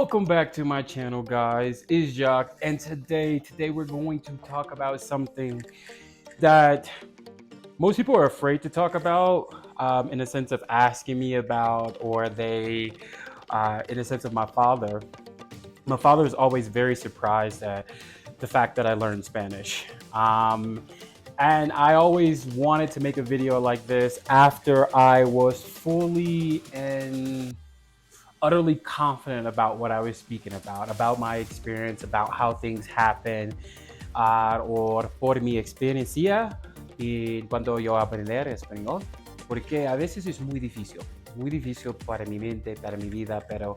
Welcome back to my channel, guys. It's Jacques, and today we're going to talk about something that most people are afraid to talk about, in the sense of asking me about, or in the sense of my father. My father is always very surprised at the fact that I learned Spanish. And I always wanted to make a video like this after I was fully and utterly confident about what I was speaking about my experience, about how things happen, or por mi experiencia y cuando yo aprender español, porque a veces es muy difícil para mi mente, para mi vida, pero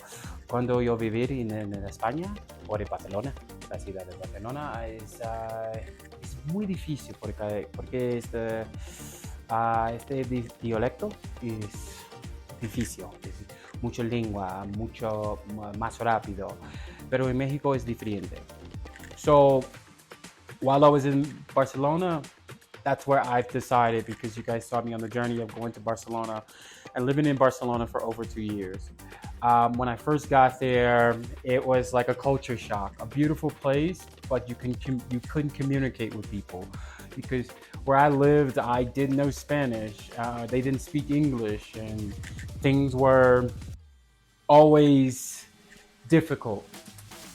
cuando yo vivir en España o en Barcelona, la ciudad de Barcelona, es muy difícil porque este dialecto es difícil, es mucha lengua, mucho más rápido, pero en México es diferente. So while I was in Barcelona, that's where I've decided, because you guys saw me on the journey of going to Barcelona and living in Barcelona for over 2 years. When I first got there, it was like a culture shock. A beautiful place, but you couldn't communicate with people because where I lived, I didn't know Spanish. They didn't speak English, and things were always difficult.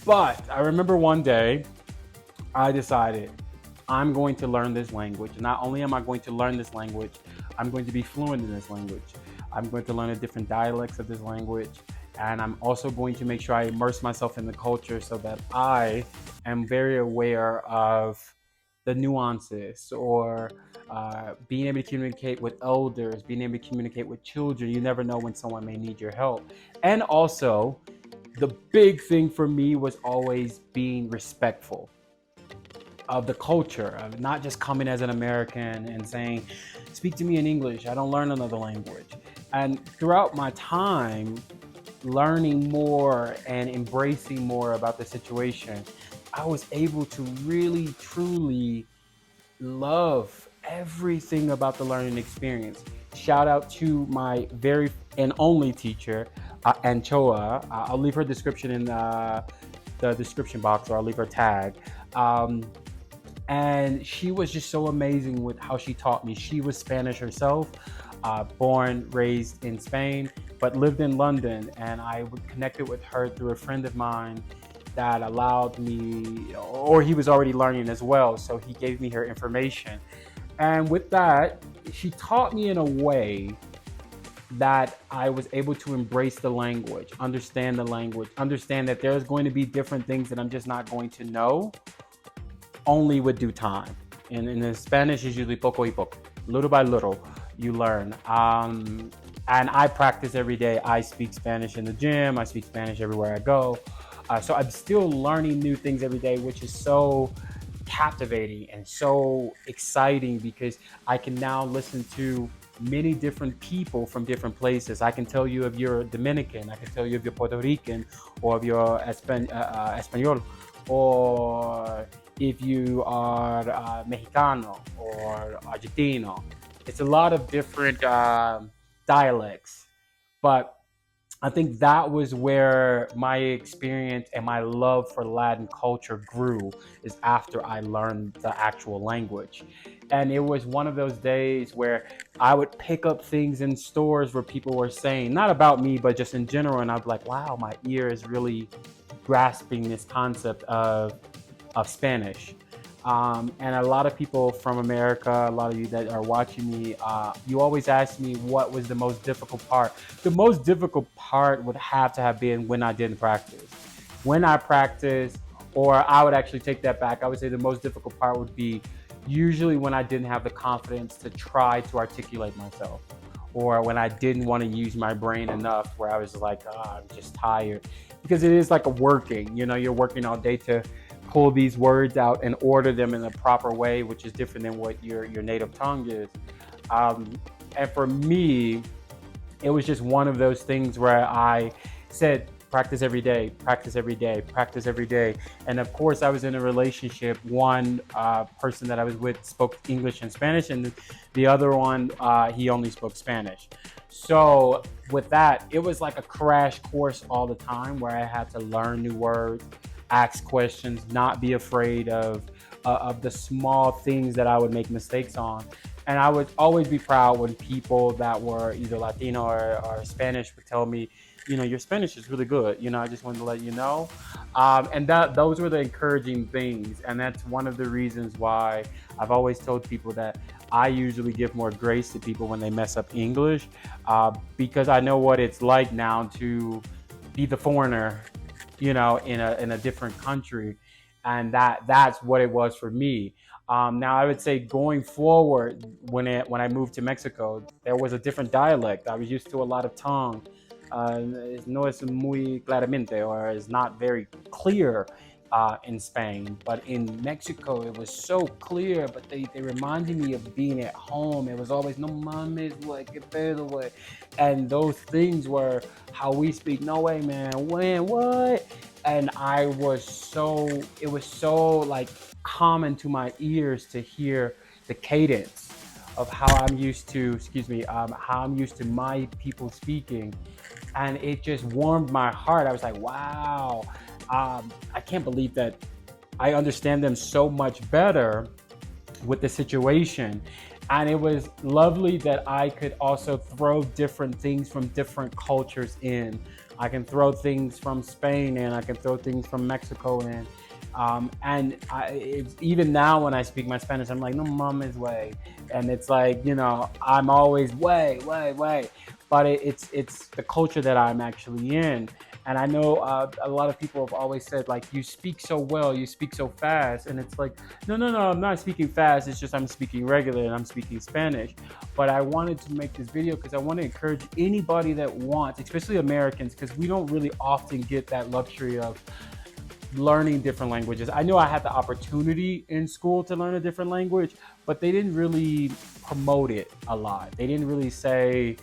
But I remember one day I decided I'm going to learn this language. Not only am I going to learn this language, I'm going to be fluent in this language. I'm going to learn the different dialects of this language. And I'm also going to make sure I immerse myself in the culture so that I am very aware of the nuances, or being able to communicate with elders, being able to communicate with children. You never know when someone may need your help. And also, the big thing for me was always being respectful of the culture, of not just coming as an American and saying, speak to me in English, I don't learn another language. And throughout my time learning more and embracing more about the situation, I was able to really, truly love everything about the learning experience. Shout out to my very and only teacher, Anchoa. I'll leave her description in the description box, or I'll leave her tag. And she was just so amazing with how she taught me. She was Spanish herself, born, raised in Spain, but lived in London. And I connected with her through a friend of mine that allowed me, or he was already learning as well, so he gave me her information. And with that, she taught me in a way that I was able to embrace the language, understand that there's going to be different things that I'm just not going to know, only with due time. And in Spanish, is usually poco y poco, little by little, you learn. And I practice every day. I speak Spanish in the gym. I speak Spanish everywhere I go. So I'm still learning new things every day, which is so captivating and so exciting, because I can now listen to many different people from different places. I can tell you if you're Dominican, I can tell you if you're Puerto Rican, or if you're Espanol, or if you are Mexicano or Argentino. It's a lot of different dialects, but I think that was where my experience and my love for Latin culture grew, is after I learned the actual language. And it was one of those days where I would pick up things in stores where people were saying, not about me, but just in general. And I'd be like, wow, my ear is really grasping this concept of Spanish. And a lot of people from America, a lot of you that are watching me, you always ask me what was the most difficult part. The most difficult part would have to have been when I didn't practice. When I practiced, or I would actually take that back, I would say the most difficult part would be usually when I didn't have the confidence to try to articulate myself, or when I didn't want to use my brain enough, where I was like, I'm just tired. Because it is like a working, you're working all day to pull these words out and order them in a proper way, which is different than what your native tongue is. And for me, it was just one of those things where I said, practice every day, practice every day, practice every day. And of course, I was in a relationship. One person that I was with spoke English and Spanish, and the other one, he only spoke Spanish. So with that, it was like a crash course all the time where I had to learn new words, ask questions, not be afraid of the small things that I would make mistakes on. And I would always be proud when people that were either Latino or Spanish would tell me, your Spanish is really good. I just wanted to let you know. And those were the encouraging things. And that's one of the reasons why I've always told people that I usually give more grace to people when they mess up English, because I know what it's like now to be the foreigner, in a different country, and that's what it was for me. Now, I would say going forward, when I moved to Mexico, there was a different dialect. I was used to a lot of tongue. No es muy claramente, or is not very clear in Spain, but in Mexico it was so clear. But they reminded me of being at home. It was always no mames, güey, qué pedo, güey, and those things were how we speak. No way, man. When what? And it was so like common to my ears to hear the cadence of how I'm used to, excuse me, how I'm used to my people speaking, and it just warmed my heart. I was like, wow, I can't believe that I understand them so much better with the situation. And it was lovely that I could also throw different things from different cultures in. I can throw things from Spain in, I can throw things from Mexico in. It's, even now when I speak my Spanish, I'm like, no mames, way. And it's like, I'm always way, way, way. But it's the culture that I'm actually in. And I know a lot of people have always said, like, you speak so well, you speak so fast. And it's like, no, no, no, I'm not speaking fast. It's just I'm speaking regular and I'm speaking Spanish. But I wanted to make this video because I want to encourage anybody that wants, especially Americans, because we don't really often get that luxury of learning different languages. I know I had the opportunity in school to learn a different language, but they didn't really promote it a lot. They didn't really say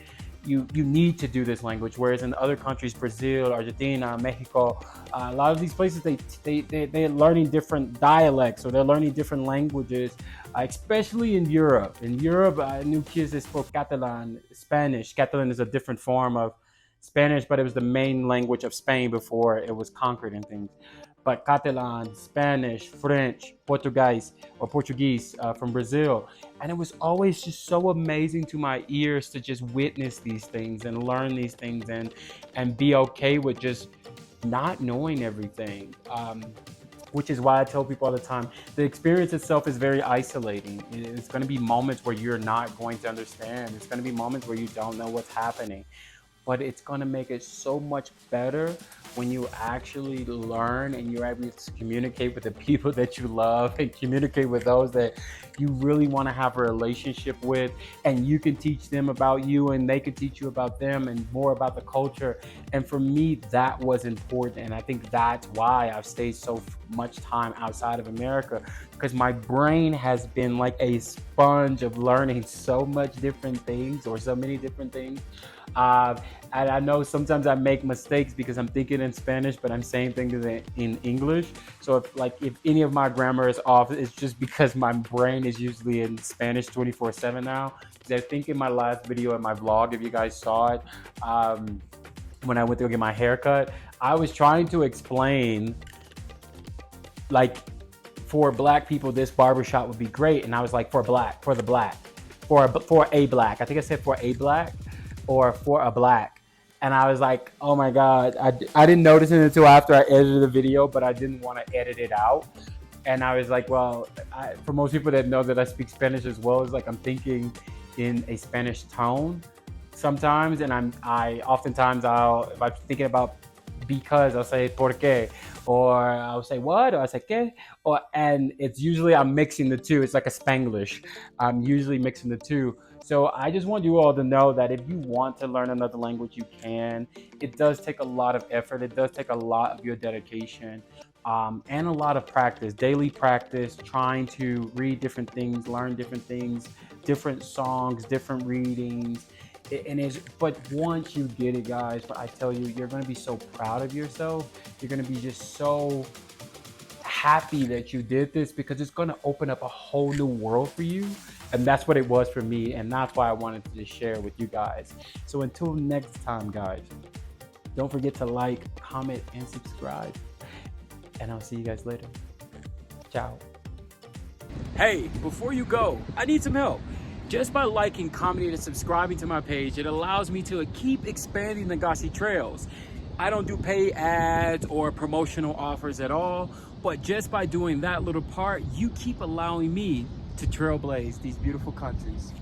you need to do this language. Whereas in other countries, Brazil, Argentina, Mexico, a lot of these places they're learning different dialects, or they're learning different languages. Especially in Europe. In Europe, I knew kids that spoke Catalan, Spanish. Catalan is a different form of Spanish, but it was the main language of Spain before it was conquered and things. But Catalan, Spanish, French, Portuguese from Brazil. And it was always just so amazing to my ears to just witness these things and learn these things, and be okay with just not knowing everything. Which is why I tell people all the time, the experience itself is very isolating. It's going to be moments where you're not going to understand. It's going to be moments where you don't know what's happening, but it's going to make it so much better when you actually learn and you're able to communicate with the people that you love, and communicate with those that you really want to have a relationship with, and you can teach them about you and they can teach you about them and more about the culture. And for me, that was important, and I think that's why I've stayed so much time outside of America, because my brain has been like a sponge of learning so much different things, or so many different things. uh, and I know sometimes I make mistakes because I'm thinking in Spanish, but I'm saying things in English. So if any of my grammar is off, it's just because my brain is usually in Spanish 24/7 now. Because I think in my last video in my vlog, if you guys saw it, when I went to go get my haircut, I was trying to explain, like, for black people, this barbershop would be great, and I was like, for the black, for a black. I think I said for a black, or for a black. And I was like, oh my God, I didn't notice it until after I edited the video, but I didn't want to edit it out. And I was like, well, for most people that know that I speak Spanish as well, it's like I'm thinking in a Spanish tone sometimes. And I oftentimes, if I'm thinking about because, I'll say por qué, or I'll say what, or I'll say que, and it's usually I'm mixing the two. It's like a Spanglish. I'm usually mixing the two. So I just want you all to know that if you want to learn another language, you can. It does take a lot of effort. It does take a lot of your dedication, and a lot of practice, daily practice, trying to read different things, learn different things, different songs, different readings. But once you get it, guys, I tell you, you're going to be so proud of yourself. You're going to be just so happy that you did this because it's going to open up a whole new world for you. And that's what it was for me. And that's why I wanted to just share with you guys. So until next time, guys, don't forget to like, comment, and subscribe. And I'll see you guys later. Ciao. Hey, before you go, I need some help. Just by liking, commenting, and subscribing to my page, it allows me to keep expanding the Gossy Trails. I don't do paid ads or promotional offers at all, but just by doing that little part, you keep allowing me to trailblaze these beautiful countries.